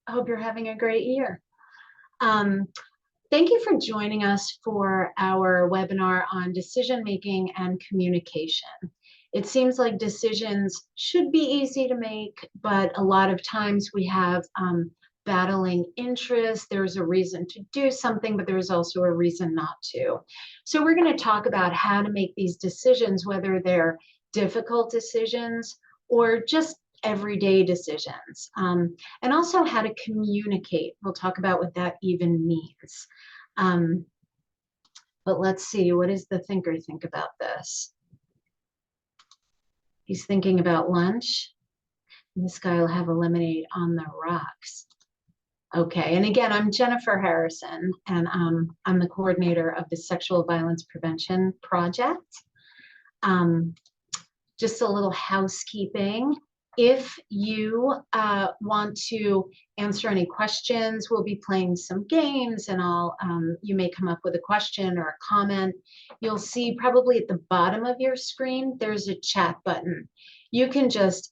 I hope you're having a great year. Um, Thank you for joining us for our webinar on decision making and communication. It seems like decisions should be easy to make, but a lot of times we have battling interests. There's a reason to do something, but there's also a reason not to. So we're going to talk about how to make these decisions, whether they're difficult decisions or just everyday decisions, and also how to communicate. We'll talk about what that even means. But let's see, what does the thinker think about this? He's thinking about lunch. This guy will have a lemonade on the rocks. Okay, and again, I'm Jennifer Harrison, and I'm the coordinator of the Sexual Violence Prevention Project. Just a little housekeeping. If you want to answer any questions, we'll be playing some games, and you may come up with a question or a comment. You'll see probably at the bottom of your screen, there's a chat button. You can just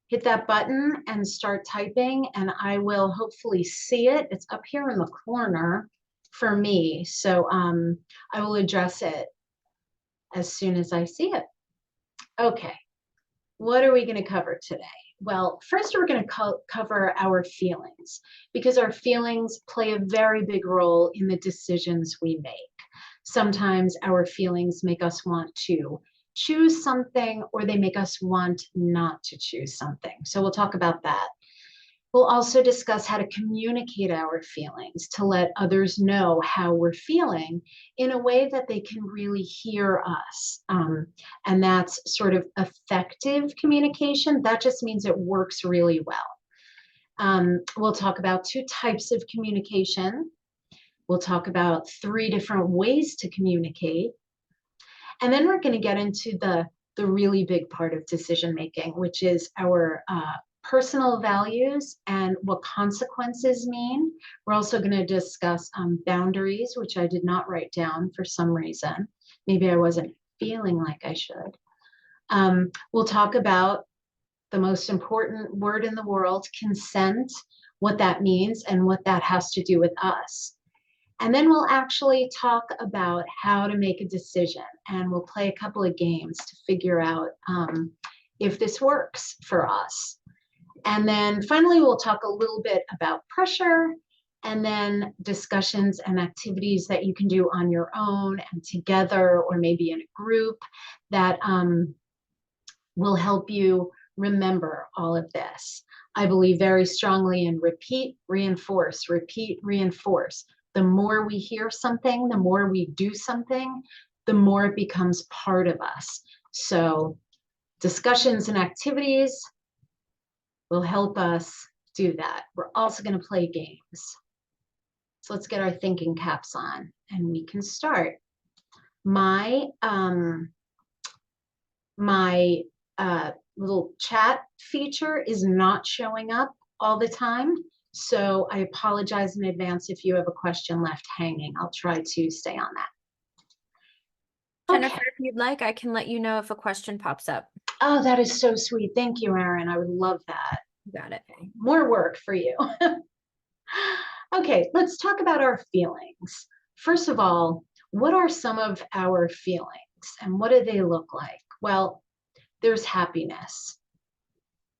hit that button and start typing, and I will hopefully see it. It's up here in the corner for me, so I will address it as soon as I see it. Okay. What are we going to cover today? Well, first we're going to cover our feelings, because our feelings play a very big role in the decisions we make. Sometimes our feelings make us want to choose something, or they make us want not to choose something. So we'll talk about that. We'll also discuss how to communicate our feelings, to let others know how we're feeling in a way that they can really hear us. And that's sort of effective communication. That just means it works really well. We'll talk about 2 types of communication. We'll talk about 3 different ways to communicate. And then we're going to get into the really big part of decision making, which is our personal values and what consequences mean. We're also going to discuss boundaries, which I did not write down for some reason. Maybe I wasn't feeling like I should. We'll talk about the most important word in the world, consent, what that means and what that has to do with us. And then we'll actually talk about how to make a decision, and we'll play a couple of games to figure out if this works for us. And then finally, we'll talk a little bit about pressure, and then discussions and activities that you can do on your own and together, or maybe in a group, that will help you remember all of this. I believe very strongly in repeat, reinforce, repeat, reinforce. The more we hear something, the more we do something, the more it becomes part of us. So discussions and activities will help us do that. We're also going to play games. So let's get our thinking caps on and we can start. My little chat feature is not showing up all the time. So I apologize in advance if you have a question left hanging. I'll try to stay on that. Jennifer, if you'd like, I can let you know if a question pops up. Oh, that is so sweet. Thank you, Erin. I would love that. You got it. More work for you. Okay, let's talk about our feelings. First of all, what are some of our feelings and what do they look like? Well, there's happiness.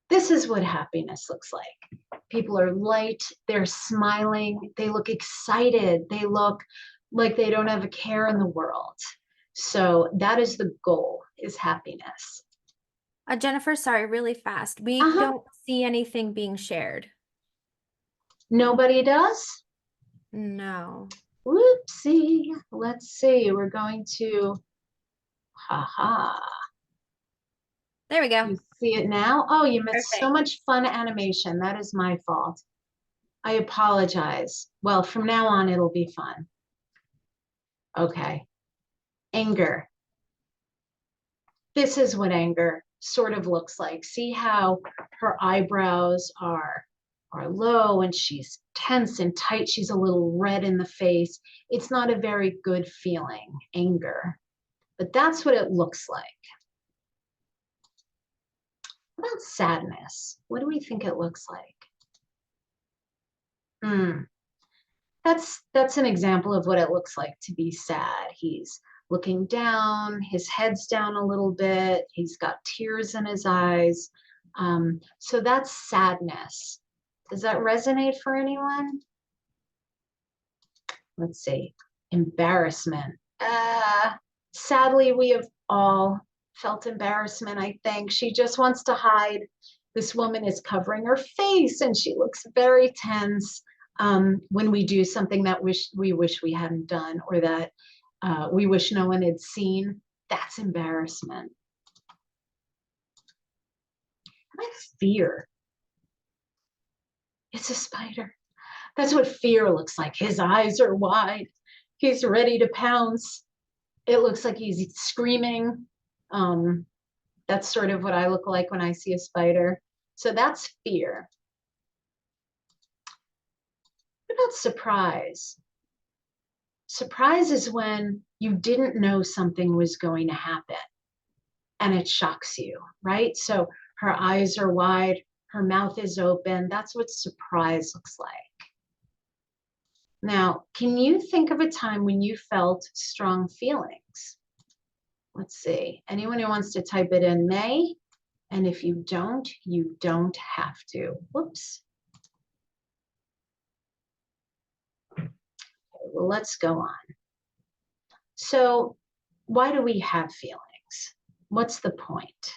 This is what happiness looks like. People are light, they're smiling, they look excited, they look like they don't have a care in the world. So that is the goal, is happiness. Jennifer, sorry, really fast. We don't see anything being shared. Nobody does? No. Whoopsie. Let's see. We're going to, haha. There we go. You see it now? Oh, you missed Perfect. so much fun animation. That is my fault. I apologize. Well, from now on, it'll be fun. Okay. Anger. This is what anger sort of looks like. See how her eyebrows are low and she's tense and tight. She's a little red in the face. It's not a very good feeling, anger. But that's what it looks like. What about sadness? What do we think it looks like? That's an example of what it looks like to be sad. He's looking down, his head's down a little bit, he's got tears in his eyes. So that's sadness. Does that resonate for anyone? Let's see. Embarrassment. Sadly, we have all felt embarrassment, I think. She just wants to hide. This woman is covering her face and she looks very tense when we do something that we wish we hadn't done, or that we wish no one had seen. That's embarrassment. I have fear. It's a spider. That's what fear looks like. His eyes are wide. He's ready to pounce. It looks like he's screaming. That's sort of what I look like when I see a spider. So that's fear. What about surprise? Surprise is when you didn't know something was going to happen and it shocks you, right? So her eyes are wide, her mouth is open. That's what surprise looks like. Now, can you think of a time when you felt strong feelings? Let's see. Anyone who wants to type it in may. And if you don't have to. Whoops. Okay, well, let's go on. So why do we have feelings? What's the point?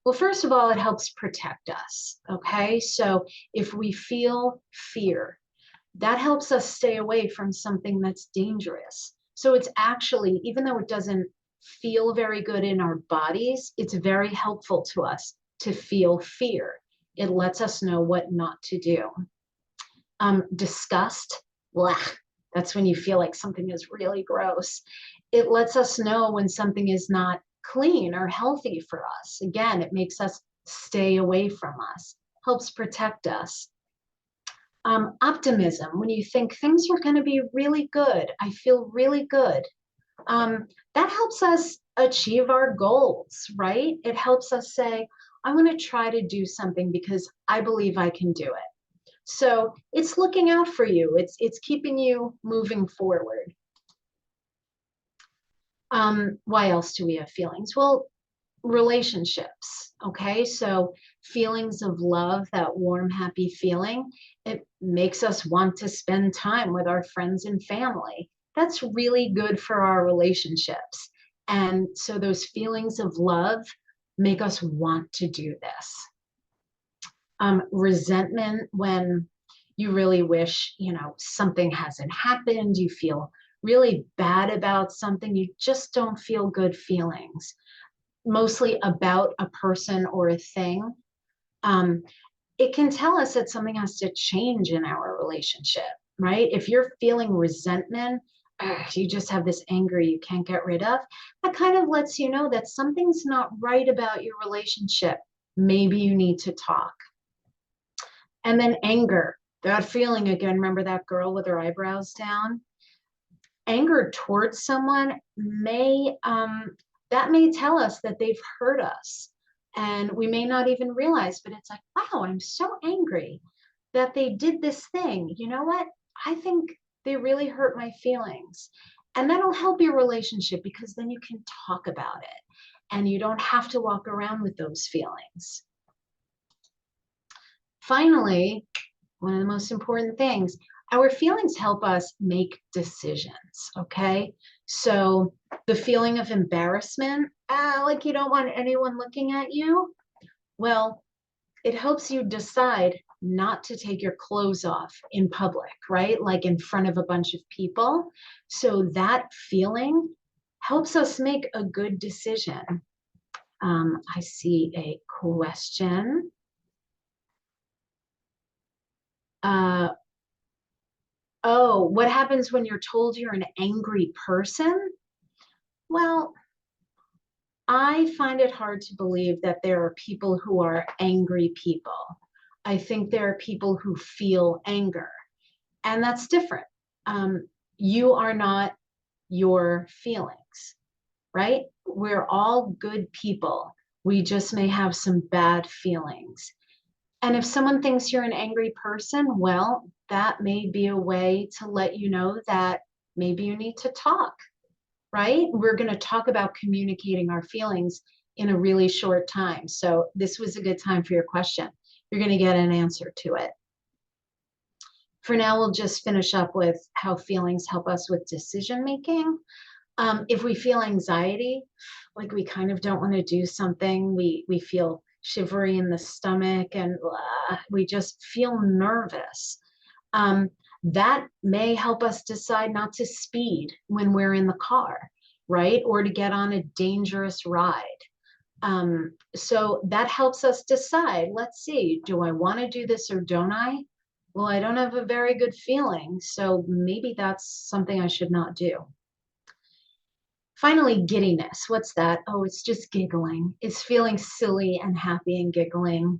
Well, first of all, it helps protect us, okay? So if we feel fear, that helps us stay away from something that's dangerous. So it's actually, even though it doesn't feel very good in our bodies, it's very helpful to us to feel fear. It lets us know what not to do. Disgust, blech, that's when you feel like something is really gross. It lets us know when something is not clean or healthy for us. Again, it makes us stay away from us, helps protect us. Optimism, when you think things are going to be really good, I feel really good. That helps us achieve our goals, right? It helps us say, I want to try to do something because I believe I can do it. So it's looking out for you. It's keeping you moving forward. Why else do we have feelings? Well, relationships, okay? So feelings of love, that warm, happy feeling, it makes us want to spend time with our friends and family. That's really good for our relationships. And so those feelings of love make us want to do this. Resentment, when you really wish, something hasn't happened, you feel really bad about something, you just don't feel good feelings, mostly about a person or a thing. It can tell us that something has to change in our relationship, right? If you're feeling resentment, you just have this anger you can't get rid of, that kind of lets you know that something's not right about your relationship. Maybe you need to talk. And then anger, that feeling again, remember that girl with her eyebrows down? Anger towards someone that may tell us that they've hurt us, and we may not even realize, but it's like, wow, I'm so angry that they did this thing. You know what? I think they really hurt my feelings. And that'll help your relationship because then you can talk about it and you don't have to walk around with those feelings. Finally, one of the most important things, our feelings help us make decisions, okay? So the feeling of embarrassment, like you don't want anyone looking at you, well, it helps you decide not to take your clothes off in public, right? Like in front of a bunch of people. So that feeling helps us make a good decision. I see a question. Oh, what happens when you're told you're an angry person? Well, I find it hard to believe that there are people who are angry people. I think there are people who feel anger, and that's different. You are not your feelings, right? We're all good people. We just may have some bad feelings. And if someone thinks you're an angry person, well, that may be a way to let you know that maybe you need to talk, right? We're going to talk about communicating our feelings in a really short time. So this was a good time for your question. You're going to get an answer to it. For now, we'll just finish up with how feelings help us with decision making. If we feel anxiety, like we kind of don't want to do something, we feel shivery in the stomach and we just feel nervous. Um, that may help us decide not to speed when we're in the car, right? Or to get on a dangerous ride. So that helps us decide, let's see, do I want to do this or don't I? Well, I don't have a very good feeling, so maybe that's something I should not do. Finally, giddiness. What's that? Oh, it's just giggling. It's feeling silly and happy and giggling.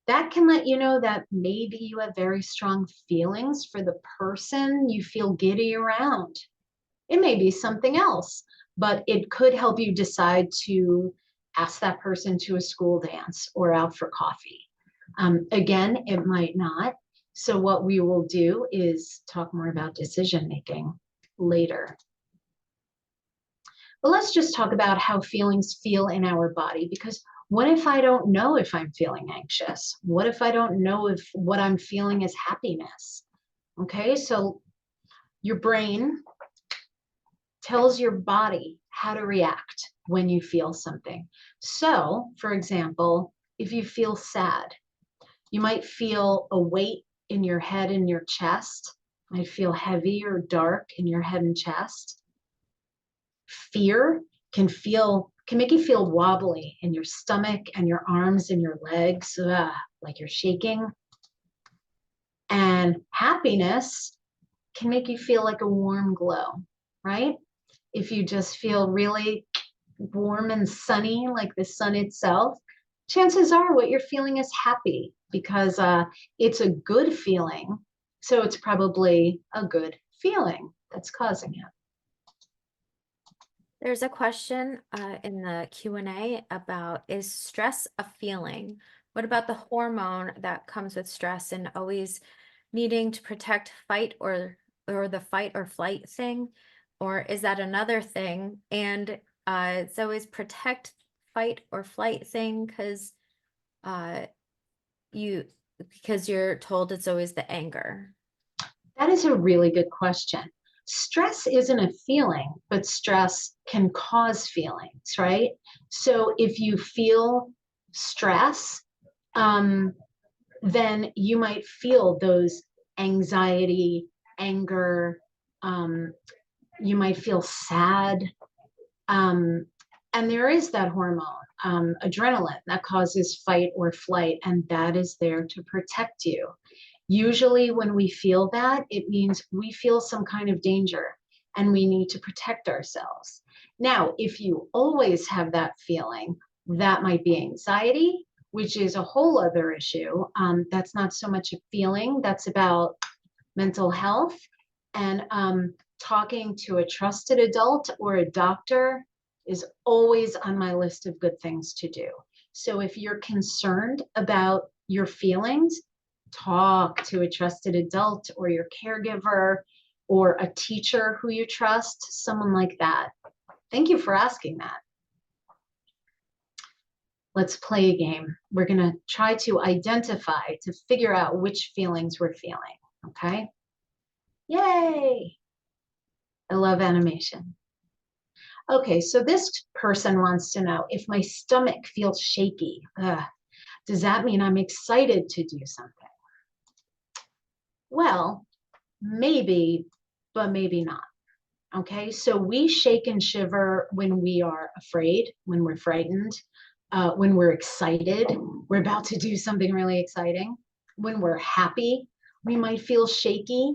That can let you know that maybe you have very strong feelings for the person you feel giddy around. It may be something else, but it could help you decide to ask that person to a school dance or out for coffee. Again, it might not. So what we will do is talk more about decision making later. But let's just talk about how feelings feel in our body, because what if I don't know if I'm feeling anxious? What if I don't know if what I'm feeling is happiness? Okay, so your brain tells your body how to react when you feel something. So, for example, if you feel sad, you might feel a weight in your head and your chest, might feel heavy or dark in your head and chest. Fear can make you feel wobbly in your stomach and your arms and your legs, like you're shaking. And happiness can make you feel like a warm glow, right? If you just feel really warm and sunny, like the sun itself, chances are what you're feeling is happy because it's a good feeling. So it's probably a good feeling that's causing it. There's a question in the Q&A about, is stress a feeling? What about the hormone that comes with stress and always needing to protect, fight, or the fight or flight thing? Or is that another thing? And it's always protect, fight, or flight thing because you're told it's always the anger. That is a really good question. Stress isn't a feeling, but stress can cause feelings, right? So if you feel stress, then you might feel those anxiety, anger, you might feel sad. And there is that hormone, adrenaline, that causes fight or flight, and that is there to protect you. Usually when we feel that, it means we feel some kind of danger and we need to protect ourselves. Now, if you always have that feeling, that might be anxiety, which is a whole other issue. That's not so much a feeling, that's about mental health. And talking to a trusted adult or a doctor is always on my list of good things to do. So if you're concerned about your feelings, talk to a trusted adult or your caregiver or a teacher who you trust, someone like that. Thank you for asking that. Let's play a game. We're going to try to identify, to figure out which feelings we're feeling, okay? Yay! I love animation. Okay, so this person wants to know, if my stomach feels shaky, does that mean I'm excited to do something? Well, maybe, but maybe not. Okay, so we shake and shiver when we are afraid, when we're frightened, when we're excited, we're about to do something really exciting. When we're happy, we might feel shaky,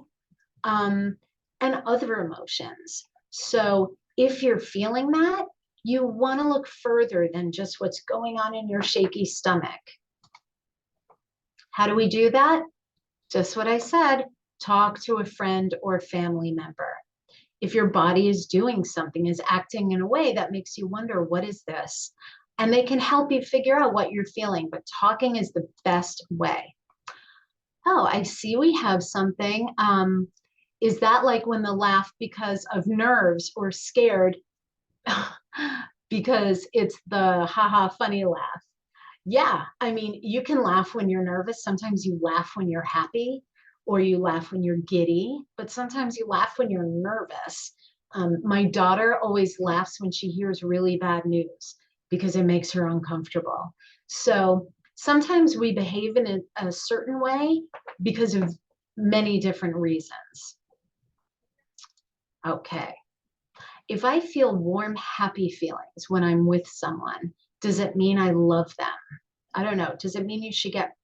and other emotions. So if you're feeling that, you want to look further than just what's going on in your shaky stomach. How do we do that? Just what I said, talk to a friend or family member. If your body is doing something, is acting in a way that makes you wonder, what is this? and they can help you figure out what you're feeling, but talking is the best way. Oh, I see we have something. Is that like when the laugh because of nerves or scared? Because it's the haha funny laugh. Yeah, I mean, you can laugh when you're nervous. Sometimes you laugh when you're happy, or you laugh when you're giddy, but sometimes you laugh when you're nervous. My daughter always laughs when she hears really bad news because it makes her uncomfortable. So sometimes we behave in a certain way because of many different reasons. Okay. If I feel warm, happy feelings when I'm with someone, does it mean I love them? I don't know. Does it mean you should get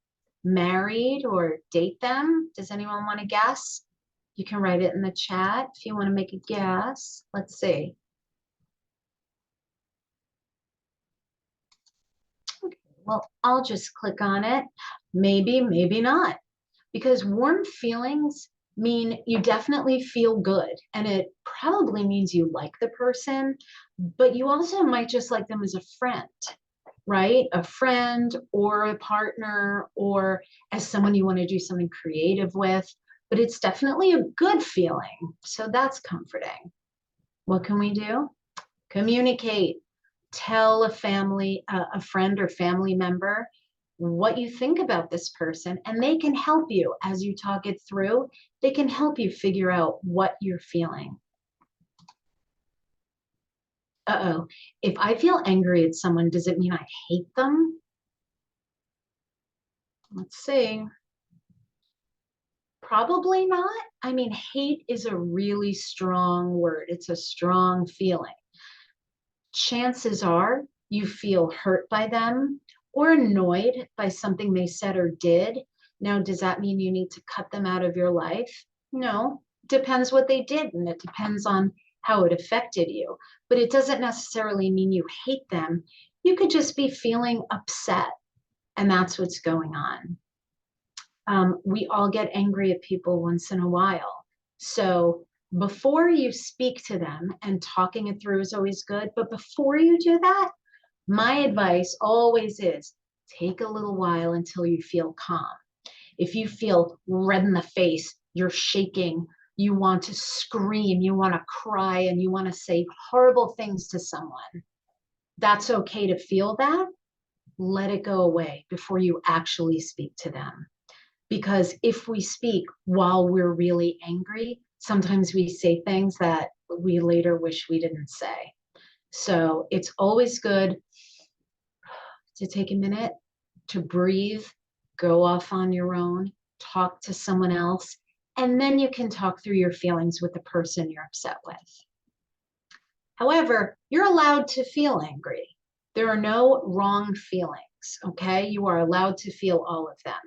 married or date them? Does anyone want to guess? You can write it in the chat if you want to make a guess. Let's see. Okay, well, I'll just click on it. Maybe, maybe not. Because warm feelings mean you definitely feel good. And it probably means you like the person, but you also might just like them as a friend, right? A friend or a partner or as someone you want to do something creative with. But it's definitely a good feeling. So that's comforting. What can we do? Communicate. Tell a friend or family member what you think about this person, and they can help you as you talk it through. They can help you figure out what you're feeling. Uh-oh, if I feel angry at someone, does it mean I hate them? Let's see. Probably not. I mean, hate is a really strong word. It's a strong feeling. Chances are you feel hurt by them or annoyed by something they said or did. Now, does that mean you need to cut them out of your life? No, depends what they did, and it depends on how it affected you. But it doesn't necessarily mean you hate them. You could just be feeling upset, and that's what's going on. We all get angry at people once in a while. So before you speak to them, and talking it through is always good, but before you do that, my advice always is take a little while until you feel calm. If you feel red in the face, you're shaking, you want to scream, you want to cry, and you want to say horrible things to someone, that's okay to feel that. Let it go away before you actually speak to them. Because if we speak while we're really angry, sometimes we say things that we later wish we didn't say. So it's always good to take a minute to breathe, go off on your own, talk to someone else, and then you can talk through your feelings with the person you're upset with. However, you're allowed to feel angry. There are no wrong feelings, okay? You are allowed to feel all of them.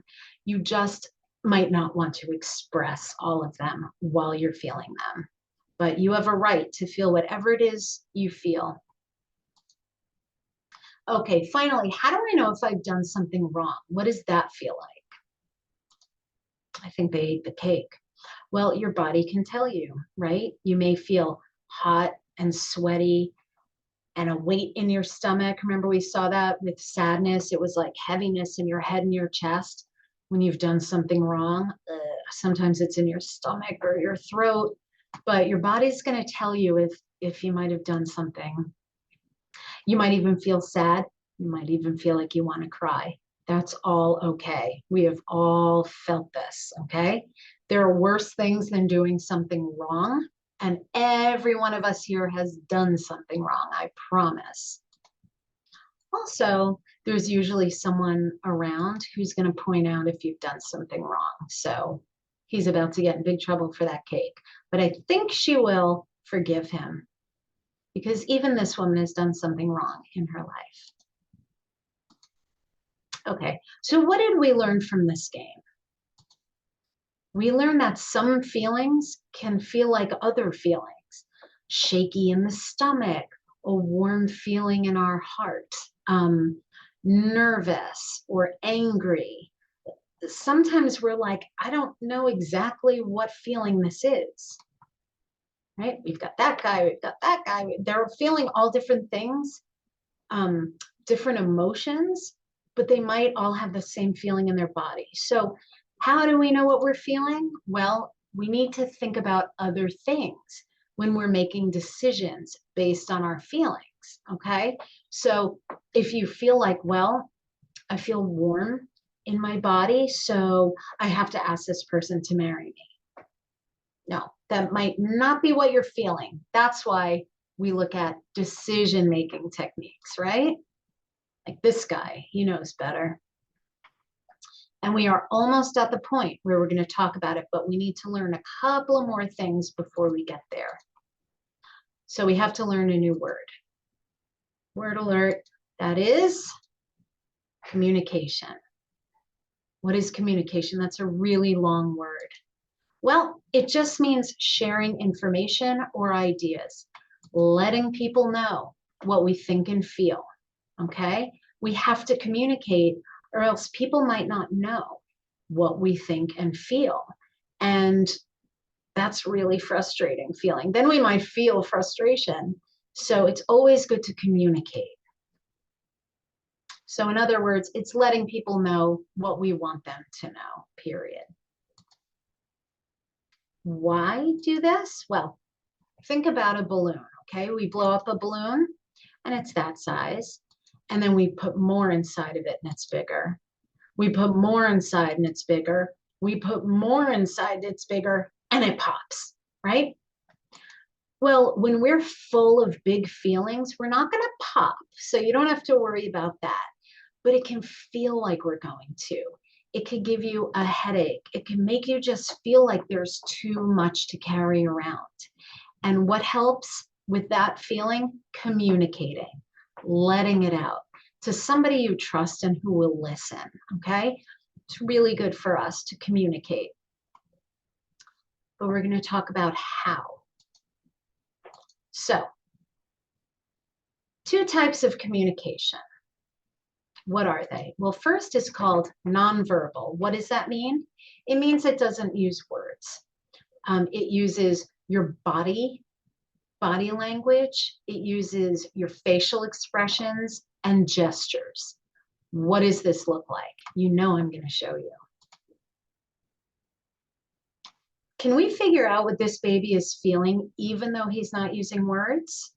You just might not want to express all of them while you're feeling them. But you have a right to feel whatever it is you feel. Okay, finally, how do I know if I've done something wrong? What does that feel like? I think they ate the cake. Well, your body can tell you, right? You may feel hot and sweaty and a weight in your stomach. Remember, we saw that with sadness. It was like heaviness in your head and your chest when you've done something wrong. Sometimes it's in your stomach or your throat, but your body's going to tell you if you might have done something. You might even feel sad. You might even feel like you want to cry. That's all okay. We have all felt this, okay? There are worse things than doing something wrong, and every one of us here has done something wrong, I promise. Also, there's usually someone around who's going to point out if you've done something wrong. So he's about to get in big trouble for that cake. But I think she will forgive him because even this woman has done something wrong in her life. Okay, so what did we learn from this game? We learned that some feelings can feel like other feelings, shaky in the stomach, a warm feeling in our heart, nervous or angry. Sometimes we're like, I don't know exactly what feeling this is, right? We've got that guy, we've got that guy. They're feeling all different things. different emotions, but they might all have the same feeling in their body. So how do we know what we're feeling? Well, we need to think about other things when we're making decisions based on our feelings, okay? So if you feel like, well, I feel warm in my body, so I have to ask this person to marry me. No, that might not be what you're feeling. That's why we look at decision-making techniques, right? Like this guy, he knows better. And we are almost at the point where we're going to talk about it, but we need to learn a couple of more things before we get there. So we have to learn a new word. Word alert, that is communication. What is communication? That's a really long word. Well, it just means sharing information or ideas, letting people know what we think and feel, okay? We have to communicate or else people might not know what we think and feel. And that's really frustrating feeling. Then we might feel frustration. So it's always good to communicate. So in other words, it's letting people know what we want them to know, period. Why do this? Well, think about a balloon, okay? We blow up a balloon and it's that size. And then we put more inside of it and it's bigger. We put more inside and it's bigger. We put more inside and it's bigger and it pops, right? Well, when we're full of big feelings, we're not going to pop. So you don't have to worry about that. But it can feel like we're going to. It could give you a headache. It can make you just feel like there's too much to carry around. And what helps with that feeling? Communicating, letting it out to somebody you trust and who will listen, okay? It's really good for us to communicate. But we're going to talk about how. So, two types of communication. What are they? Well, first is called nonverbal. What does that mean? It means it doesn't use words. It uses your body language. It uses your facial expressions and gestures. What does this look like? You know I'm going to show you. Can we figure out what this baby is feeling even though he's not using words?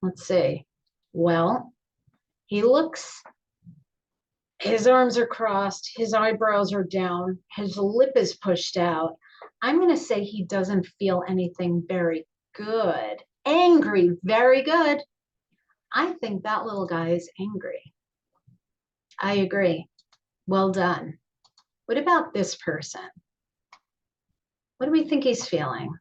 Let's see. Well, he looks, his arms are crossed, his eyebrows are down, his lip is pushed out. I'm going to say he doesn't feel anything very good. Angry, very good. I think that little guy is angry. I agree. Well done. What about this person? What do we think he's feeling?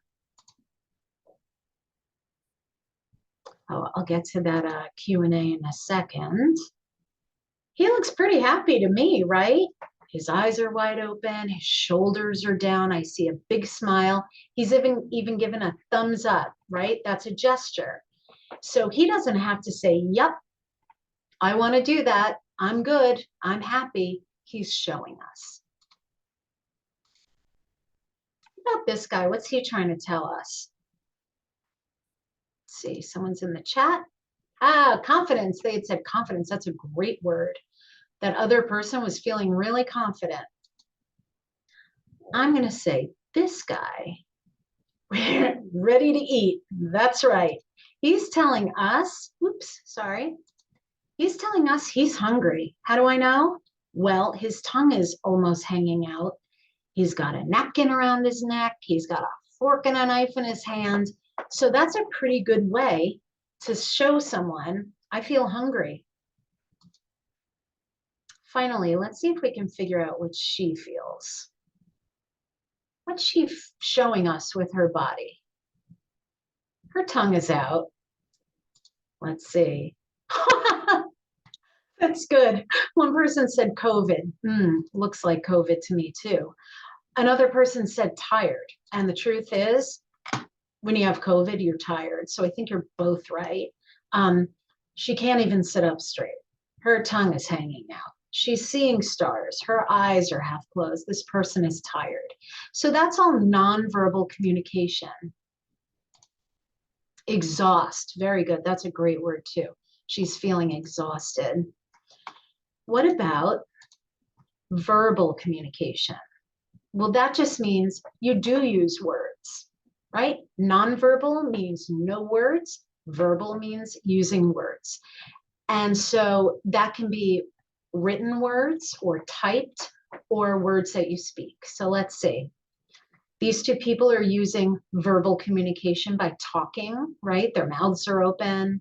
Oh, I'll get to that Q&A in a second. He looks pretty happy to me, right? His eyes are wide open, his shoulders are down. I see a big smile. He's even given a thumbs up, right? That's a gesture. So he doesn't have to say, yep, I want to do that. I'm good. I'm happy. He's showing us. What about this guy? What's he trying to tell us? Let's see, someone's in the chat. Confidence. They had said confidence. That's a great word. That other person was feeling really confident. I'm going to say this guy, ready to eat. That's right. He's telling us, oops, sorry. He's telling us he's hungry. How do I know? Well, his tongue is almost hanging out. He's got a napkin around his neck. He's got a fork and a knife in his hand. So that's a pretty good way to show someone, I feel hungry. Finally, let's see if we can figure out what she feels. What's she showing us with her body? Her tongue is out. Let's see. That's good. One person said COVID. Looks like COVID to me too. Another person said tired. And the truth is, when you have COVID, you're tired. So I think you're both right. She can't even sit up straight. Her tongue is hanging out. She's seeing stars. Her eyes are half closed. This person is tired. So that's all nonverbal communication. Exhaust. Very good. That's a great word too. She's feeling exhausted. What about verbal communication? Well, that just means you do use words, right? Nonverbal means no words. Verbal means using words. And so that can be written words or typed or words that you speak. So let's see. These two people are using verbal communication by talking, right? Their mouths are open.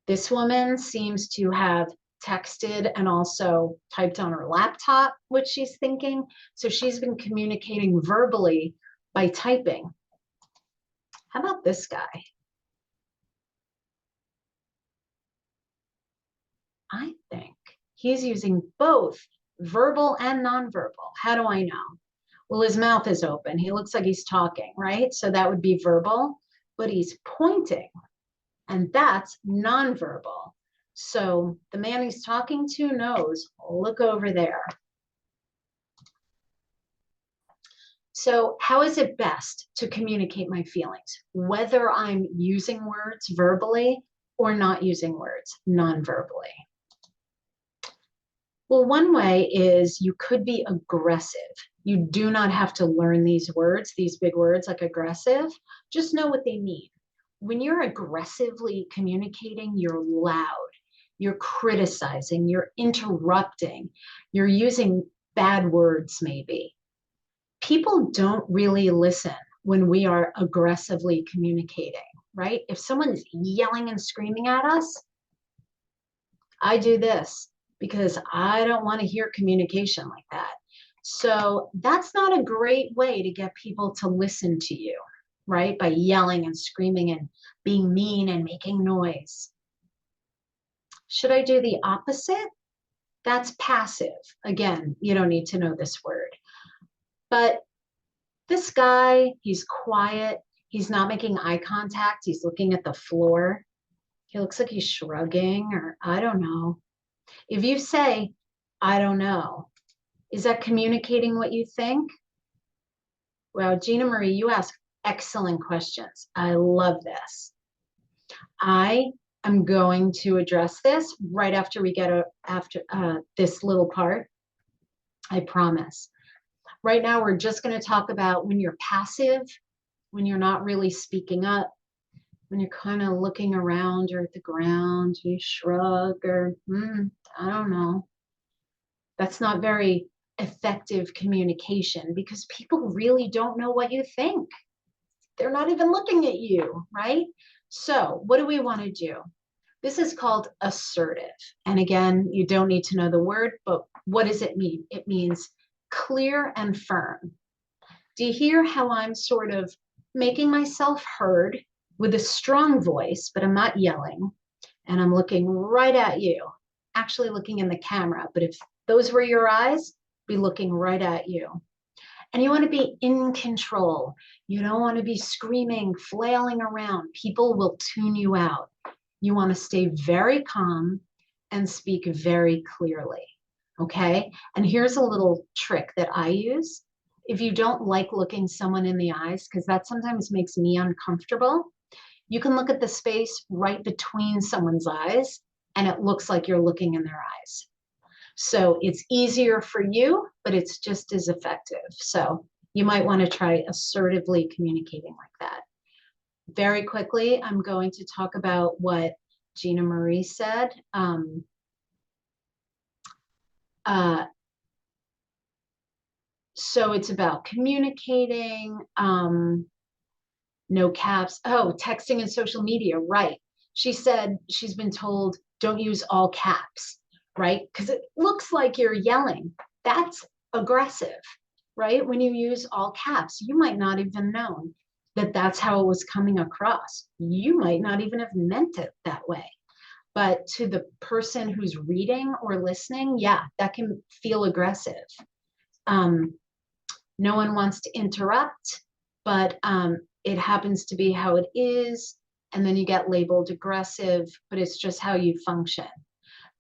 This woman seems to have texted and also typed on her laptop what she's thinking. So she's been communicating verbally by typing. How about this guy? I think he's using both verbal and nonverbal. How do I know? Well, his mouth is open. He looks like he's talking, right? So that would be verbal, but he's pointing, and that's nonverbal. So the man he's talking to knows, look over there. So how is it best to communicate my feelings, whether I'm using words verbally or not using words non-verbally? Well, one way is you could be aggressive. You do not have to learn these words, these big words like aggressive. Just know what they mean. When you're aggressively communicating, you're loud, you're criticizing, you're interrupting, you're using bad words maybe. People don't really listen when we are aggressively communicating, right? If someone's yelling and screaming at us, I do this because I don't want to hear communication like that. So that's not a great way to get people to listen to you, right? By yelling and screaming and being mean and making noise. Should I do the opposite? That's passive. Again, you don't need to know this word. But this guy, he's quiet. He's not making eye contact. He's looking at the floor. He looks like he's shrugging, or I don't know. If you say, I don't know, is that communicating what you think? Well, Gina Marie, you ask excellent questions. I love this. I am going to address this right after we get after this little part. I promise. Right now, we're just going to talk about when you're passive, when you're not really speaking up, when you're kind of looking around or at the ground, you shrug or, I don't know. That's not very effective communication because people really don't know what you think. They're not even looking at you, right? So what do we want to do? This is called assertive. And again, you don't need to know the word, but what does it mean? It means clear and firm. Do you hear how I'm sort of making myself heard with a strong voice, but I'm not yelling, and I'm looking right at you, actually looking in the camera, but if those were your eyes, be looking right at you. And you want to be in control. You don't want to be screaming, flailing around. People will tune you out. You want to stay very calm and speak very clearly. Okay? And here's a little trick that I use. If you don't like looking someone in the eyes, because that sometimes makes me uncomfortable, you can look at the space right between someone's eyes and it looks like you're looking in their eyes. So it's easier for you, but it's just as effective. So you might want to try assertively communicating like that. Very quickly, I'm going to talk about what Gina Marie said. So it's about communicating, no caps. Oh, texting and social media, right. She said she's been told don't use all caps, right? Because it looks like you're yelling. That's aggressive, right? When you use all caps, you might not even know that that's how it was coming across. You might not even have meant it that way. But to the person who's reading or listening, yeah, that can feel aggressive. No one wants to interrupt, but it happens to be how it is. And then you get labeled aggressive, but it's just how you function.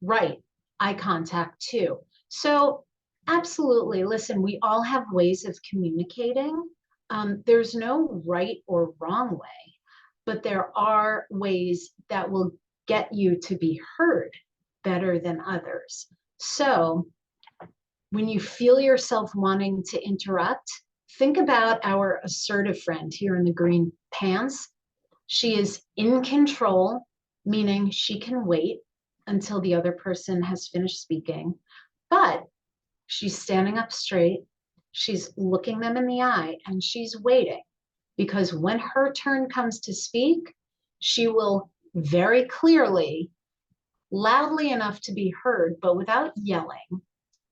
Right, eye contact too. So absolutely, listen, we all have ways of communicating. There's no right or wrong way. but there are ways that will get you to be heard better than others. So when you feel yourself wanting to interrupt, think about our assertive friend here in the green pants. She is in control, meaning she can wait until the other person has finished speaking, but she's standing up straight, she's looking them in the eye, and she's waiting, because when her turn comes to speak, she will very clearly, loudly enough to be heard, but without yelling,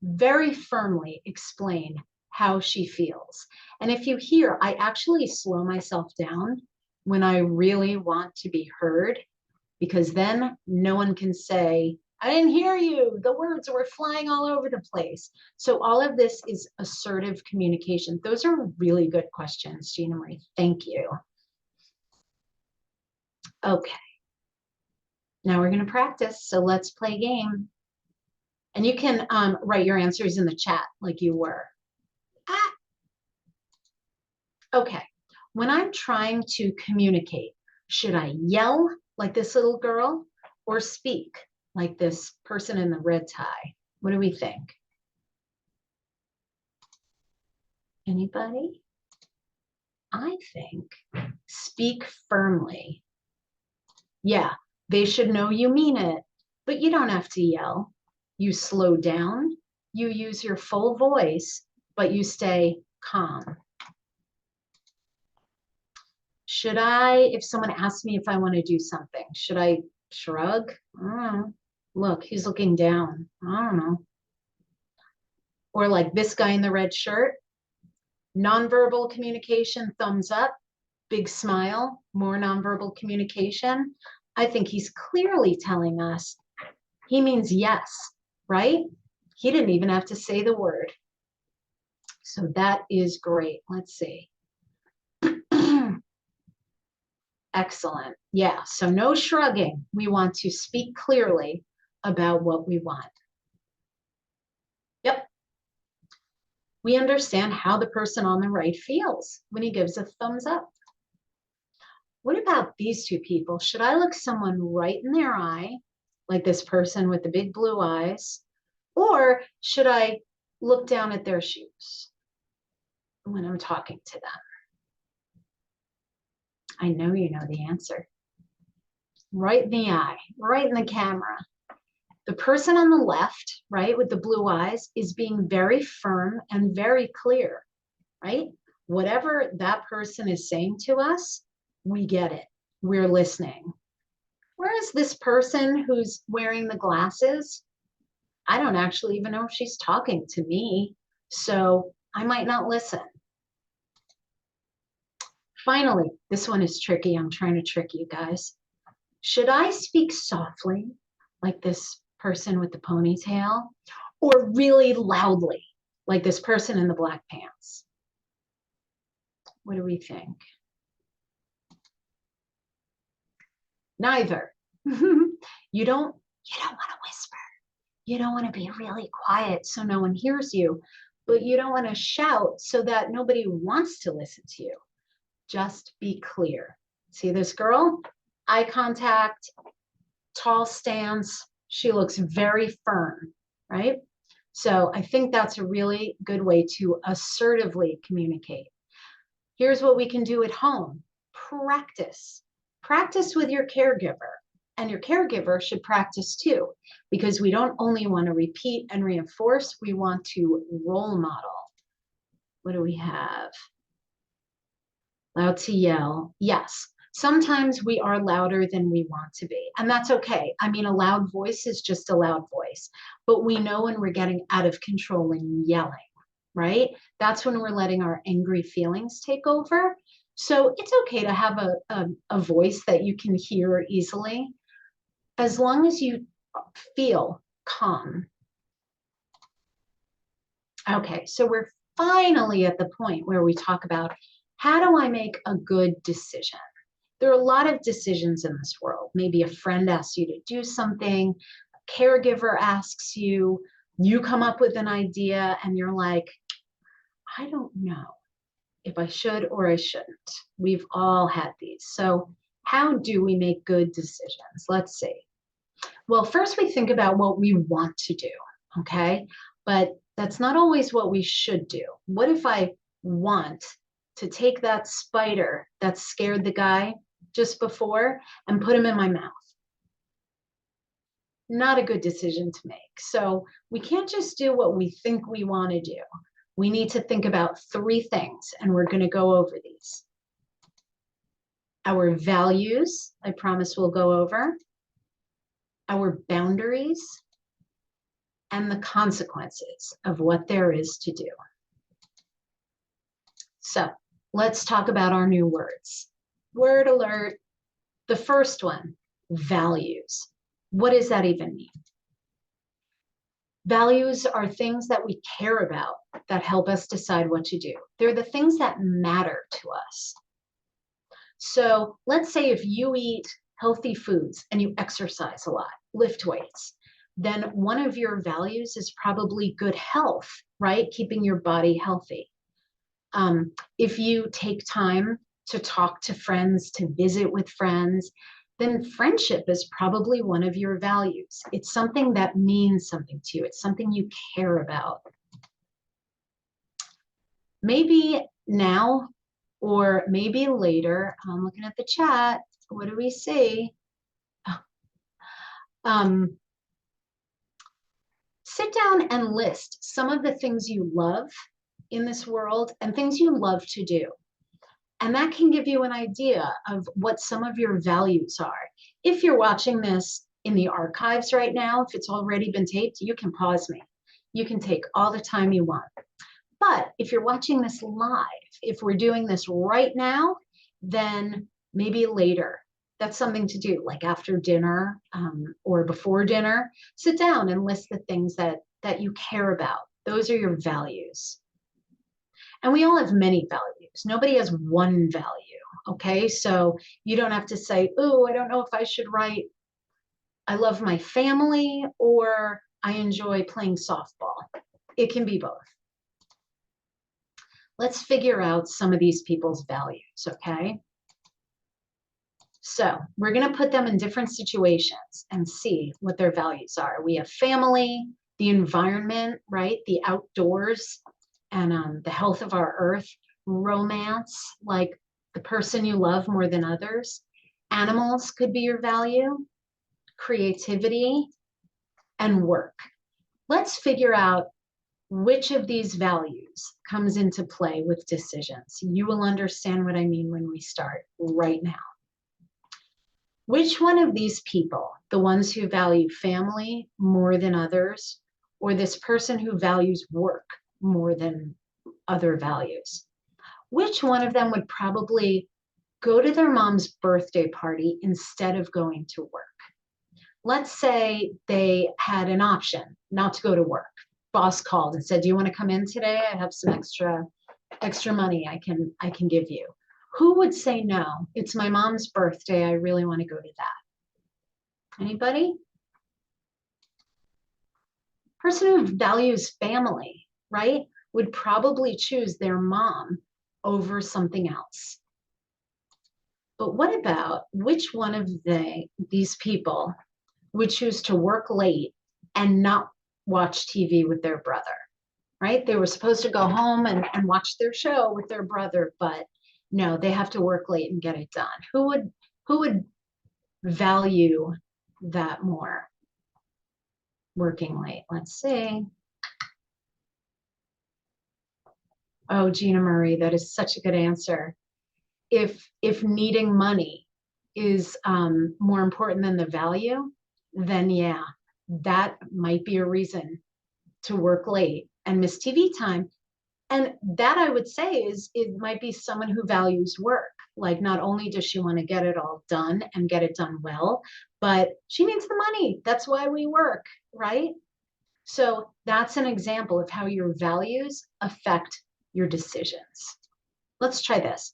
very firmly explain how she feels. And if you hear, I actually slow myself down when I really want to be heard, because then no one can say, I didn't hear you. The words were flying all over the place. So all of this is assertive communication. Those are really good questions, Gina Marie. Thank you. Okay. Now we're going to practice. So let's play a game. And you can write your answers in the chat like you were. Okay. When I'm trying to communicate, should I yell like this little girl or speak like this person in the red tie? What do we think? Anybody? I think speak firmly. Yeah, they should know you mean it, but you don't have to yell. You slow down, you use your full voice, but you stay calm. Should I, if someone asks me if I want to do something, should I shrug? I don't know. Look, he's looking down. I don't know. Or like this guy in the red shirt, nonverbal communication, thumbs up, big smile, more nonverbal communication. I think he's clearly telling us he means yes, right? He didn't even have to say the word. So that is great. Let's see. Excellent. Yeah, so no shrugging. We want to speak clearly about what we want. Yep. We understand how the person on the right feels when he gives a thumbs up. What about these two people? Should I look someone right in their eye, like this person with the big blue eyes, or should I look down at their shoes when I'm talking to them? I know you know the answer. Right in the eye, right in the camera. The person on the left, right, with the blue eyes is being very firm and very clear, right? Whatever that person is saying to us, we get it. We're listening. Whereas this person who's wearing the glasses, I don't actually even know if she's talking to me, so I might not listen. Finally, this one is tricky. I'm trying to trick you guys. Should I speak softly, like this person with the ponytail, or really loudly, like this person in the black pants? What do we think? Neither. You don't want to whisper. You don't want to be really quiet so no one hears you, but you don't want to shout so that nobody wants to listen to you. Just be clear. See this girl? Eye contact, tall stance. She looks very firm, right? So I think that's a really good way to assertively communicate. Here's what we can do at home. Practice. Practice with your caregiver. And your caregiver should practice too, because we don't only want to repeat and reinforce, we want to role model. What do we have? Loud to yell. Yes, sometimes we are louder than we want to be, and that's okay. I mean, a loud voice is just a loud voice, but we know when we're getting out of control and yelling, right? That's when we're letting our angry feelings take over. So it's okay to have a voice that you can hear easily, as long as you feel calm. Okay, so we're finally at the point where we talk about, how do I make a good decision? There are a lot of decisions in this world. Maybe a friend asks you to do something, a caregiver asks you, you come up with an idea and you're like, I don't know if I should or I shouldn't. We've all had these. So How do we make good decisions? Let's see. Well, first we think about what we want to do, okay? But that's not always what we should do. What if I want to take that spider that scared the guy just before and put him in my mouth? Not a good decision to make. So we can't just do what we think we want to do. We need to think about three things, and we're going to go over these. Our values, I promise we'll go over, our boundaries, and the consequences of what there is to do. So let's talk about our new words. Word alert. The first one, values. What does that even mean? Values are things that we care about that help us decide what to do. They're the things that matter to us. So let's say if you eat healthy foods and you exercise a lot, lift weights, then one of your values is probably good health, right? Keeping your body healthy. If you take time to talk to friends, to visit with friends, then friendship is probably one of your values. It's something that means something to you. It's something you care about. Maybe now or maybe later, I'm looking at the chat. What do we see? Sit down and list some of the things you love in this world and things you love to do. And that can give you an idea of what some of your values are. If you're watching this in the archives right now, if it's already been taped, you can pause me. You can take all the time you want. But if you're watching this live, if we're doing this right now, then maybe later. That's something to do, like after dinner or before dinner. Sit down and list the things that you care about. Those are your values. And we all have many values. Nobody has one value, okay? So you don't have to say, oh, I don't know if I should write, I love my family or I enjoy playing softball. It can be both. Let's figure out some of these people's values, okay? So we're going to put them in different situations and see what their values are. We have family, the environment, right? The outdoors, and the health of our earth, romance, like the person you love more than others. Animals could be your value, creativity, and work. Let's figure out which of these values comes into play with decisions. You will understand what I mean when we start right now. Which one of these people, the ones who value family more than others, or this person who values work more than other values, which one of them would probably go to their mom's birthday party instead of going to work? Let's say they had an option not to go to work. Boss called and said, do you want to come in today? I have some extra money I can give you. Who would say no? It's my mom's birthday. I really want to go to that. Anybody? Person who values family, right, would probably choose their mom over something else. But what about which one of these people would choose to work late and not watch TV with their brother, right? They were supposed to go home and watch their show with their brother, but no, they have to work late and get it done. Who would value that more? Working late. Let's see. Oh, Gina Marie, that is such a good answer. If needing money is more important than the value, then yeah, that might be a reason to work late and miss TV time. And that I would say is it might be someone who values work. Like not only does she want to get it all done and get it done well, but she needs the money. That's why we work, right? So that's an example of how your values affect your decisions. Let's try this.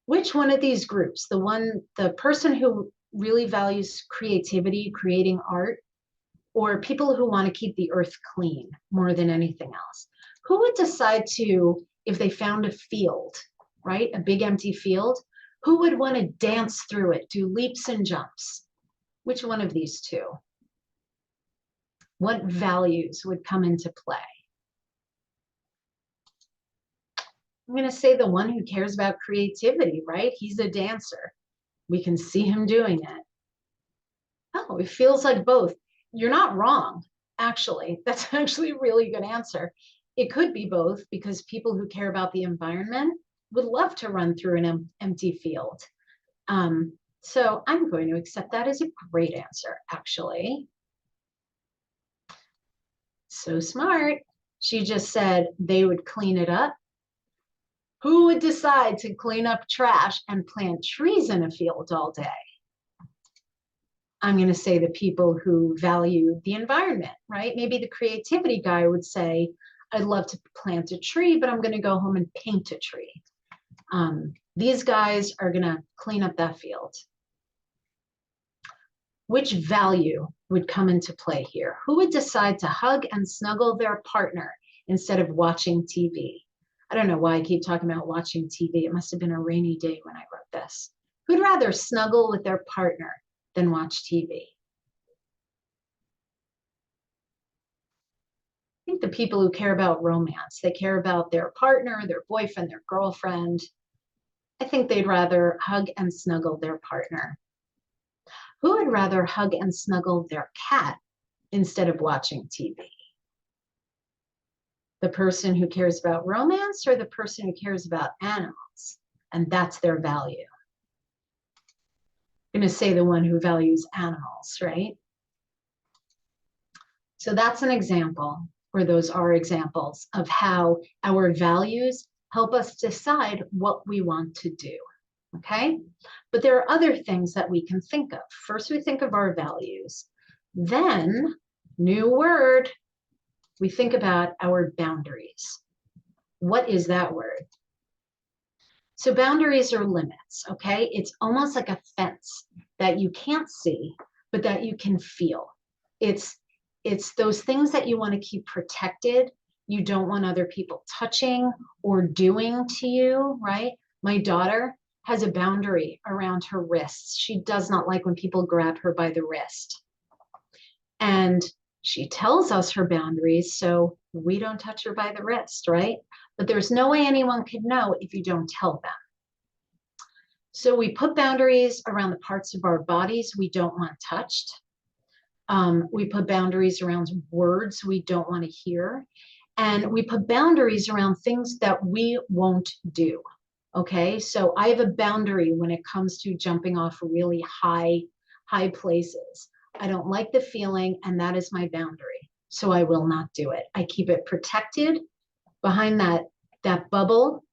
Which one of these groups, the person who really values creativity, creating art, or people who want to keep the earth clean more than anything else, who would decide to, if they found a field, right, a big empty field, Who would want to dance through it, do leaps and jumps? Which one of these two? What values would come into play? I'm going to say the one who cares about creativity, right? He's a dancer. We can see him doing it. Oh, it feels like both. You're not wrong, actually. That's actually a really good answer. It could be both because people who care about the environment would love to run through an empty field. So I'm going to accept that as a great answer, actually. So smart. She just said they would clean it up. Who would decide to clean up trash and plant trees in a field all day? I'm going to say the people who value the environment, right? Maybe the creativity guy would say, I'd love to plant a tree, but I'm going to go home and paint a tree. These guys are going to clean up that field. Which value would come into play here? Who would decide to hug and snuggle their partner instead of watching TV? I don't know why I keep talking about watching TV. It must have been a rainy day when I wrote this. Who'd rather snuggle with their partner than watch TV? I think the people who care about romance, they care about their partner, their boyfriend, their girlfriend. I think they'd rather hug and snuggle their partner. Who would rather hug and snuggle their cat instead of watching TV? The person who cares about romance or the person who cares about animals? And that's their value. I'm going to say the one who values animals, right? So that's an example, or those are examples of how our values help us decide what we want to do. Okay? But there are other things that we can think of. First, we think of our values. Then, new word, we think about our boundaries. What is that word? So boundaries are limits, okay? It's almost like a fence that you can't see, but that you can feel. It's those things that you want to keep protected. You don't want other people touching or doing to you, right? My daughter has a boundary around her wrists. She does not like when people grab her by the wrist. And she tells us her boundaries, so we don't touch her by the wrist, right? But there's no way anyone could know if you don't tell them. So we put boundaries around the parts of our bodies we don't want touched. We put boundaries around words we don't want to hear. And we put boundaries around things that we won't do. Okay, so I have a boundary when it comes to jumping off really high places. I don't like the feeling, and that is my boundary. So I will not do it. I keep it protected behind that bubble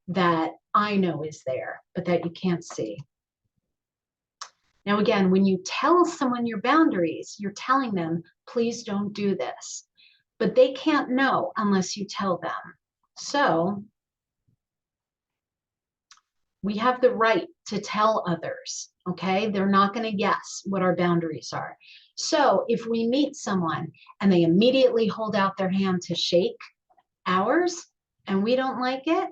that I know is there, but that you can't see. Now, again, when you tell someone your boundaries, you're telling them, please don't do this. But they can't know unless you tell them. So we have the right to tell others, okay? They're not going to guess what our boundaries are. So if we meet someone and they immediately hold out their hand to shake ours and we don't like it,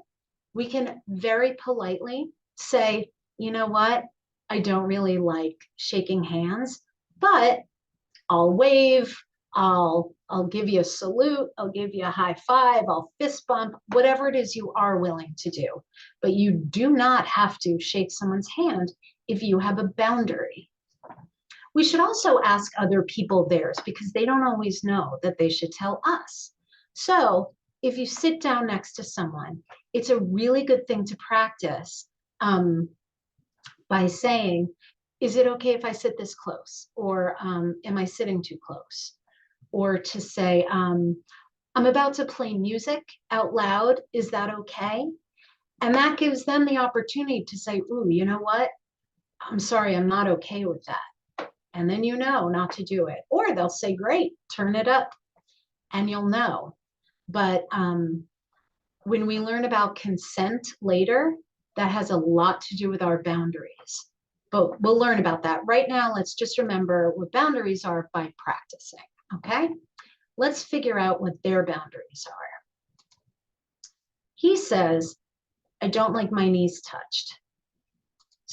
we can very politely say, you know what? I don't really like shaking hands, but I'll wave, I'll give you a salute, I'll give you a high five, I'll fist bump, whatever it is you are willing to do. But you do not have to shake someone's hand if you have a boundary. We should also ask other people theirs because they don't always know that they should tell us. So if you sit down next to someone, it's a really good thing to practice by saying, is it okay if I sit this close? Or am I sitting too close? Or to say, I'm about to play music out loud. Is that okay? And that gives them the opportunity to say, ooh, you know what? I'm sorry, I'm not okay with that. And then you know not to do it. Or they'll say, great, turn it up, and you'll know. But when we learn about consent later, that has a lot to do with our boundaries. But we'll learn about that. Right now, let's just remember what boundaries are by practicing, okay? Let's figure out what their boundaries are. He says, I don't like my knees touched.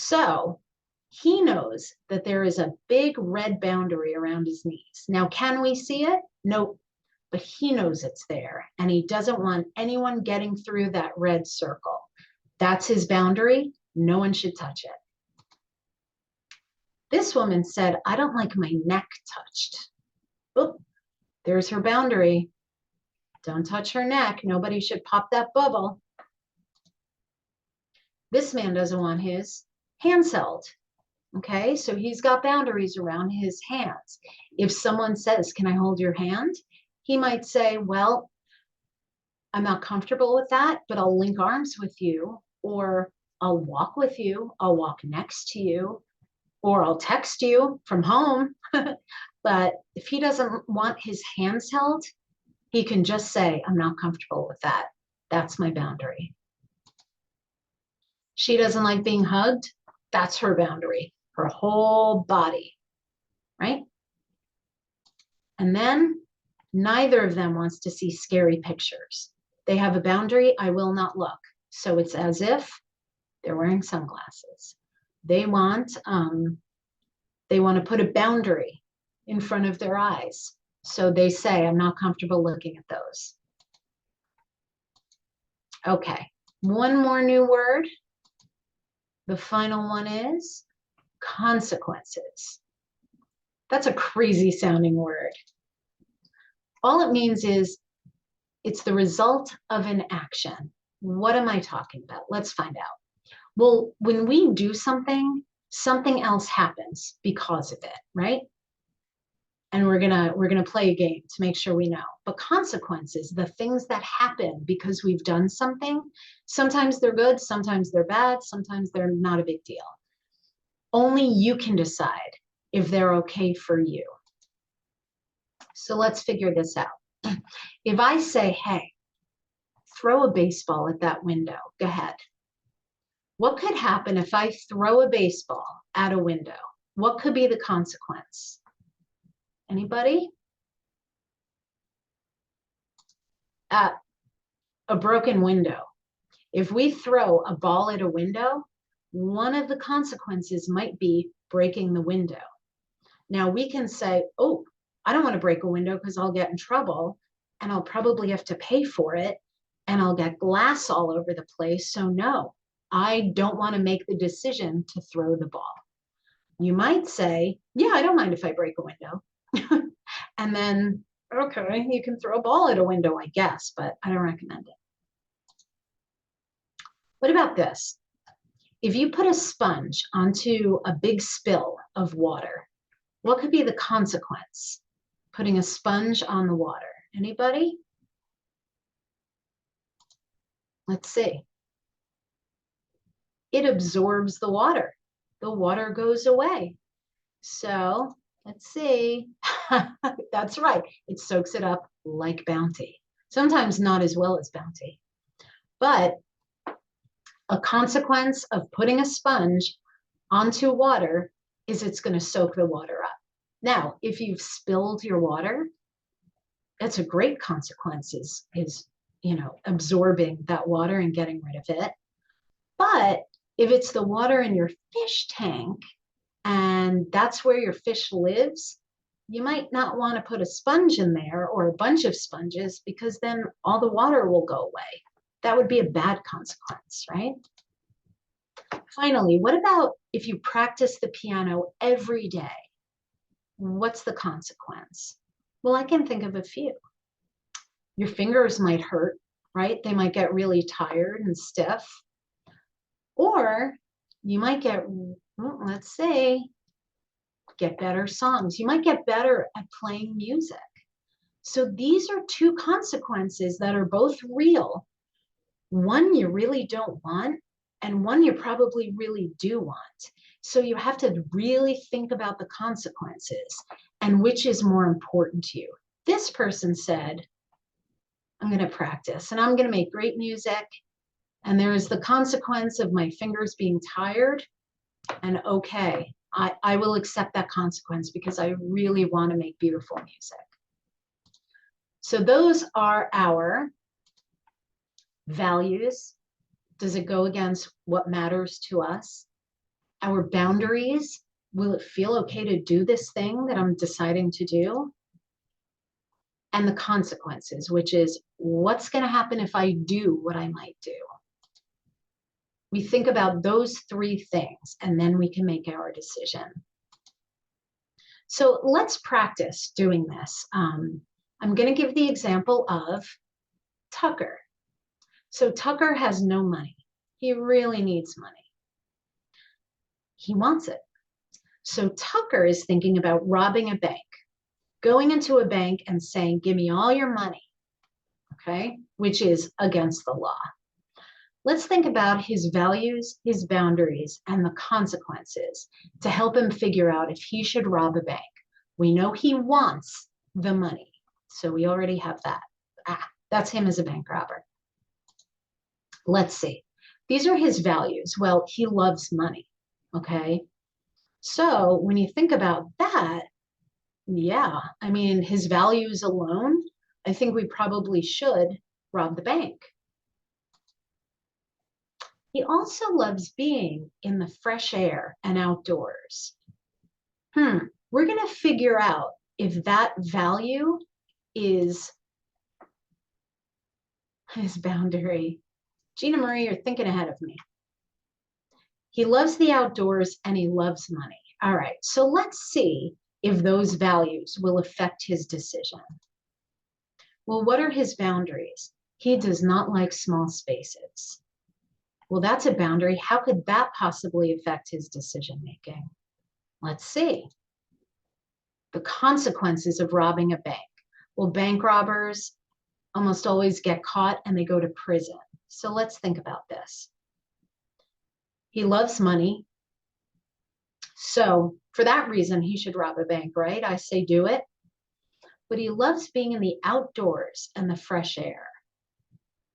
So he knows that there is a big red boundary around his knees. Now, can we see it? Nope. But he knows it's there, and he doesn't want anyone getting through that red circle. That's his boundary. No one should touch it. This woman said, I don't like my neck touched. Oop, there's her boundary. Don't touch her neck. Nobody should pop that bubble. This man doesn't want his hands held. Okay, so he's got boundaries around his hands. If someone says, can I hold your hand? He might say, well, I'm not comfortable with that, but I'll link arms with you, or I'll walk with you, I'll walk next to you, or I'll text you from home. But if he doesn't want his hands held, he can just say, I'm not comfortable with that. That's my boundary. She doesn't like being hugged. That's her boundary, her whole body, right? And then neither of them wants to see scary pictures. They have a boundary, I will not look. So it's as if they're wearing sunglasses. They want to put a boundary in front of their eyes. So they say, I'm not comfortable looking at those. Okay, one more new word. The final one is consequences. That's a crazy sounding word. All it means is it's the result of an action. What am I talking about? Let's find out. Well, when we do something, something else happens because of it, right? And we're gonna play a game to make sure we know. But consequences, the things that happen because we've done something, sometimes they're good, sometimes they're bad, sometimes they're not a big deal. Only you can decide if they're okay for you. So let's figure this out. If I say, hey, throw a baseball at that window, go ahead. What could happen if I throw a baseball at a window? What could be the consequence? Anybody? A broken window. If we throw a ball at a window, one of the consequences might be breaking the window. Now we can say, oh, I don't want to break a window because I'll get in trouble and I'll probably have to pay for it and I'll get glass all over the place. So no, I don't want to make the decision to throw the ball. You might say, yeah, I don't mind if I break a window. And then, okay, you can throw a ball at a window, I guess, but I don't recommend it. What about this? If you put a sponge onto a big spill of water, what could be the consequence? Putting a sponge on the water. Anybody? Let's see. It absorbs the water. The water goes away. So let's see. That's right. It soaks it up like Bounty. Sometimes not as well as Bounty. But a consequence of putting a sponge onto water is it's going to soak the water up. Now, if you've spilled your water, that's a great consequence is absorbing that water and getting rid of it. But if it's the water in your fish tank and that's where your fish lives, you might not want to put a sponge in there or a bunch of sponges because then all the water will go away. That would be a bad consequence, right? Finally, what about if you practice the piano every day? What's the consequence? Well, I can think of a few. Your fingers might hurt, right? They might get really tired and stiff. Or you might get, let's say, get better songs. You might get better at playing music. So these are two consequences that are both real. One you really don't want, and one you probably really do want. So you have to really think about the consequences and which is more important to you. This person said, I'm going to practice and I'm going to make great music. And there is the consequence of my fingers being tired. And okay, I will accept that consequence because I really want to make beautiful music. So those are our values. Does it go against what matters to us? Our boundaries. Will it feel okay to do this thing that I'm deciding to do? And the consequences, which is what's going to happen if I do what I might do? We think about those three things, and then we can make our decision. So let's practice doing this. I'm going to give the example of Tucker. So Tucker has no money. He really needs money. He wants it. So Tucker is thinking about robbing a bank, going into a bank and saying, give me all your money, okay, which is against the law. Let's think about his values, his boundaries, and the consequences to help him figure out if he should rob a bank. We know he wants the money, so we already have that. That's him as a bank robber. Let's see. These are his values. Well, he loves money, okay? So when you think about that, yeah, I mean, his values alone, I think we probably should rob the bank. He also loves being in the fresh air and outdoors. We're going to figure out if that value is his boundary. Gina Marie, you're thinking ahead of me. He loves the outdoors and he loves money. All right, so let's see if those values will affect his decision. Well, what are his boundaries? He does not like small spaces. Well, that's a boundary. How could that possibly affect his decision making? Let's see. The consequences of robbing a bank. Well, bank robbers almost always get caught and they go to prison. So let's think about this. He loves money. So for that reason, he should rob a bank, right? I say do it. But he loves being in the outdoors and the fresh air.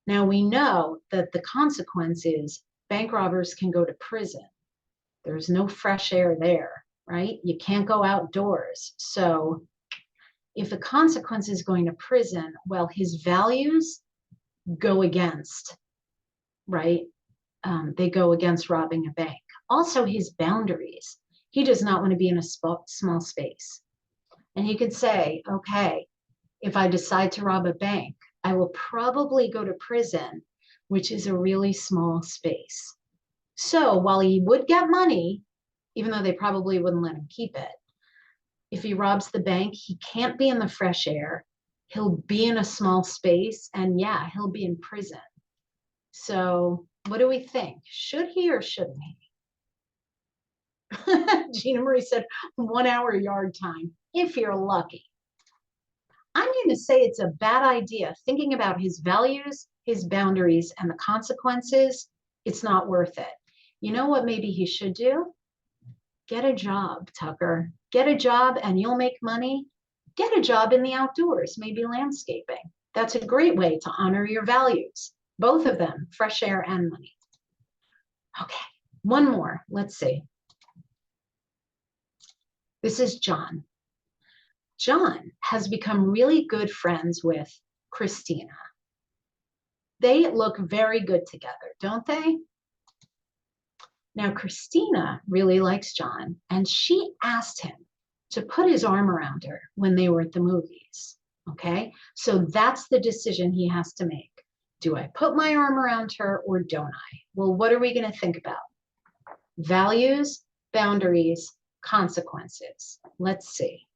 Now we know that the consequence is bank robbers can go to prison. There's no fresh air there, right? You can't go outdoors. So if the consequence is going to prison, well, his values go against, right? They go against robbing a bank. Also his boundaries. He does not want to be in a small space. And he could say, okay, if I decide to rob a bank, I will probably go to prison, which is a really small space. So while he would get money, even though they probably wouldn't let him keep it, if he robs the bank, he can't be in the fresh air. He'll be in a small space, and yeah, he'll be in prison. So what do we think? Should he or shouldn't he? Gina Marie said 1 hour yard time, if you're lucky. I'm going to say it's a bad idea. Thinking about his values, his boundaries, and the consequences, it's not worth it. You know what maybe he should do? Get a job, Tucker. Get a job and you'll make money. Get a job in the outdoors, maybe landscaping. That's a great way to honor your values. Both of them, fresh air and money. Okay, one more. Let's see. This is John. John has become really good friends with Christina. They look very good together, don't they? Now, Christina really likes John, and she asked him to put his arm around her when they were at the movies, okay? So that's the decision he has to make. Do I put my arm around her or don't I? Well, what are we going to think about? Values, boundaries, consequences. Let's see.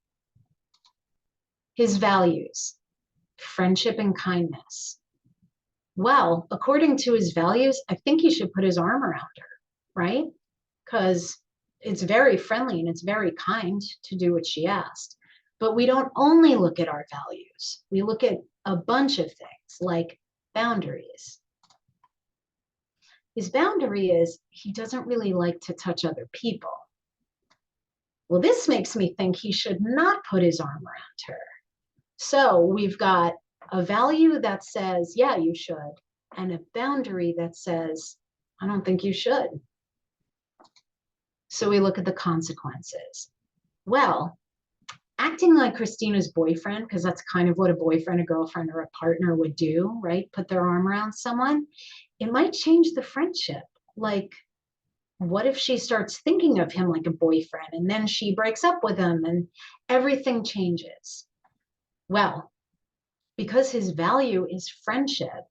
His values, friendship and kindness. Well, according to his values, I think he should put his arm around her, right? Because it's very friendly and it's very kind to do what she asked. But we don't only look at our values. We look at a bunch of things like boundaries. His boundary is he doesn't really like to touch other people. Well, this makes me think he should not put his arm around her. So we've got a value that says, yeah, you should, and a boundary that says, I don't think you should. So we look at the consequences. Well, acting like Christina's boyfriend, because that's kind of what a boyfriend, a girlfriend, or a partner would do, right? Put their arm around someone. It might change the friendship. Like, What if she starts thinking of him like a boyfriend and then she breaks up with him and everything changes? Well, because his value is friendship,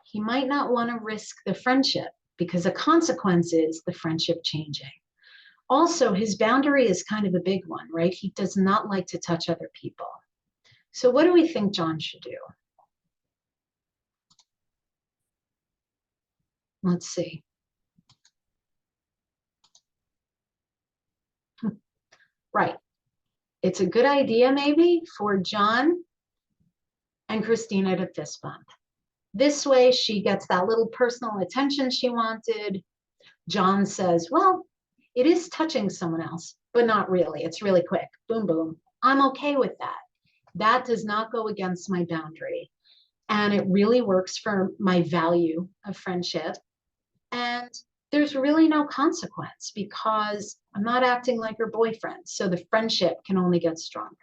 he might not want to risk the friendship because the consequence is the friendship changing. Also, his boundary is kind of a big one, right? He does not like to touch other people. So what do we think John should do? Let's see. Right. It's a good idea maybe for John and Christina to fist bump. This way she gets that little personal attention she wanted. John says, well, it is touching someone else, but not really. It's really quick. Boom, boom. I'm okay with that. That does not go against my boundary. And it really works for my value of friendship. And there's really no consequence because I'm not acting like your boyfriend. So the friendship can only get stronger.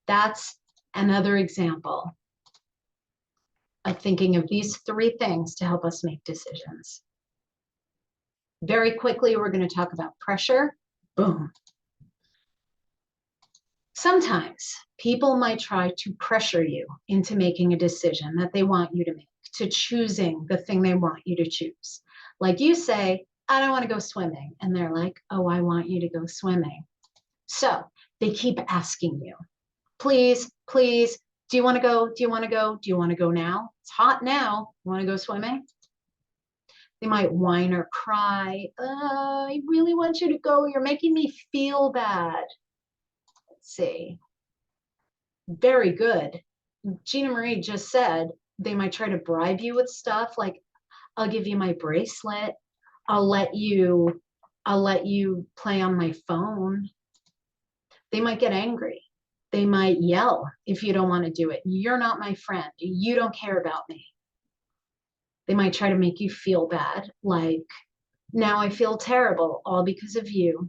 That's another example of thinking of these three things to help us make decisions. Very quickly, we're going to talk about pressure. Boom. Sometimes people might try to pressure you into making a decision that they want you to make, to choosing the thing they want you to choose. Like you say, I don't want to go swimming. And they're like, oh, I want you to go swimming. So they keep asking you, please, please, do you want to go? Do you want to go? Do you want to go now? It's hot now. You want to go swimming? They might whine or cry. I really want you to go. You're making me feel bad. Let's see. Very good. Gina Marie just said they might try to bribe you with stuff like, I'll give you my bracelet. I'll let you play on my phone. They might get angry. They might yell if you don't want to do it. You're not my friend. You don't care about me. They might try to make you feel bad, like, now I feel terrible, all because of you.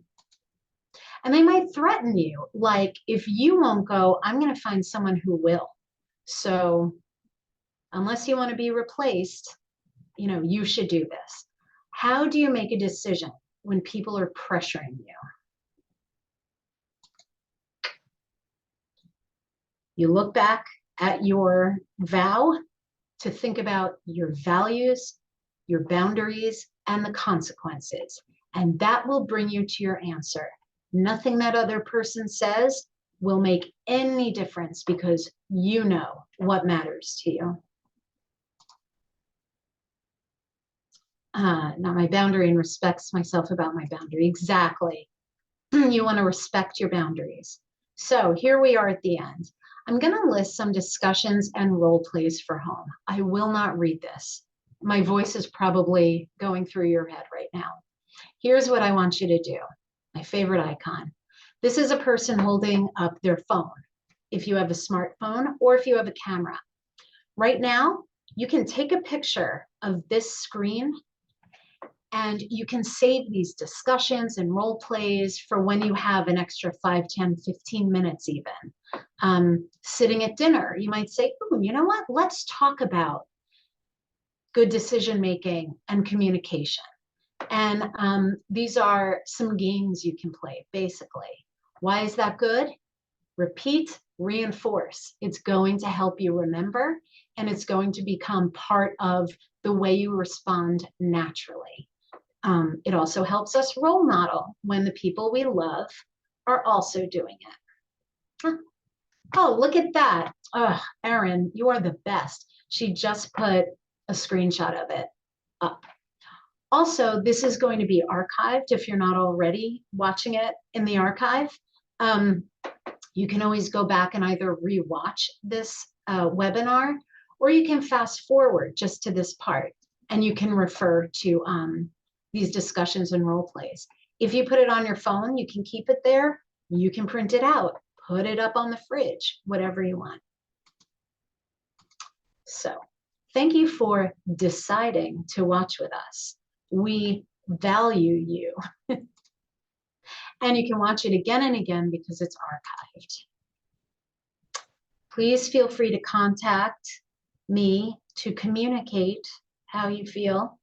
And they might threaten you, like, if you won't go, I'm going to find someone who will. So unless you want to be replaced, you should do this. How do you make a decision when people are pressuring you? You look back at your vow to think about your values, your boundaries, and the consequences. And that will bring you to your answer. Nothing that other person says will make any difference because you know what matters to you. Not my boundary and respects myself about my boundary. Exactly. You want to respect your boundaries. So here we are at the end. I'm going to list some discussions and role plays for home. I will not read this. My voice is probably going through your head right now. Here's what I want you to do. My favorite icon. This is a person holding up their phone. If you have a smartphone or if you have a camera. Right now, you can take a picture of this screen and you can save these discussions and role plays for when you have an extra 5, 10, 15 minutes even. Sitting at dinner, you might say, ooh, you know what? Let's talk about good decision making and communication. And these are some games you can play, basically. Why is that good? Repeat, reinforce. It's going to help you remember, and it's going to become part of the way you respond naturally. It also helps us role model when the people we love are also doing it. Oh, look at that. Oh, Erin, you are the best. She just put a screenshot of it up. Also, this is going to be archived if you're not already watching it in the archive. You can always go back and either rewatch this webinar, or you can fast forward just to this part, and you can refer to these discussions and role plays. If you put it on your phone, you can keep it there. You can print it out, put it up on the fridge, whatever you want. So thank you for deciding to watch with us. We value you. And you can watch it again and again because it's archived. Please feel free to contact me to communicate how you feel.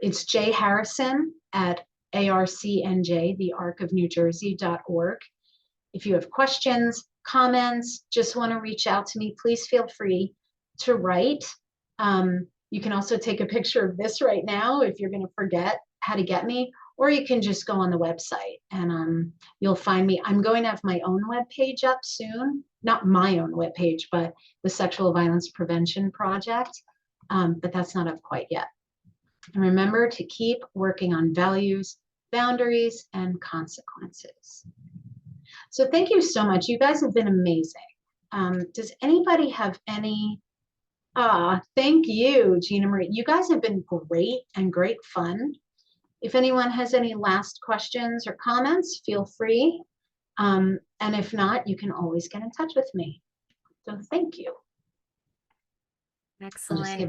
It's jharrison at ARCNJ, the Arc of New Jersey.org. If you have questions, comments, just want to reach out to me, please feel free to write. You can also take a picture of this right now if you're going to forget how to get me, or you can just go on the website and you'll find me. I'm going to have my own webpage up soon, not my own webpage, but the Sexual Violence Prevention Project, but that's not up quite yet. And remember to keep working on values, boundaries, and consequences. So thank you so much. You guys have been amazing. Does anybody have any? Thank you, Gina Marie. You guys have been great and great fun. If anyone has any last questions or comments, feel free. And if not, you can always get in touch with me. So thank you. Excellent. Thank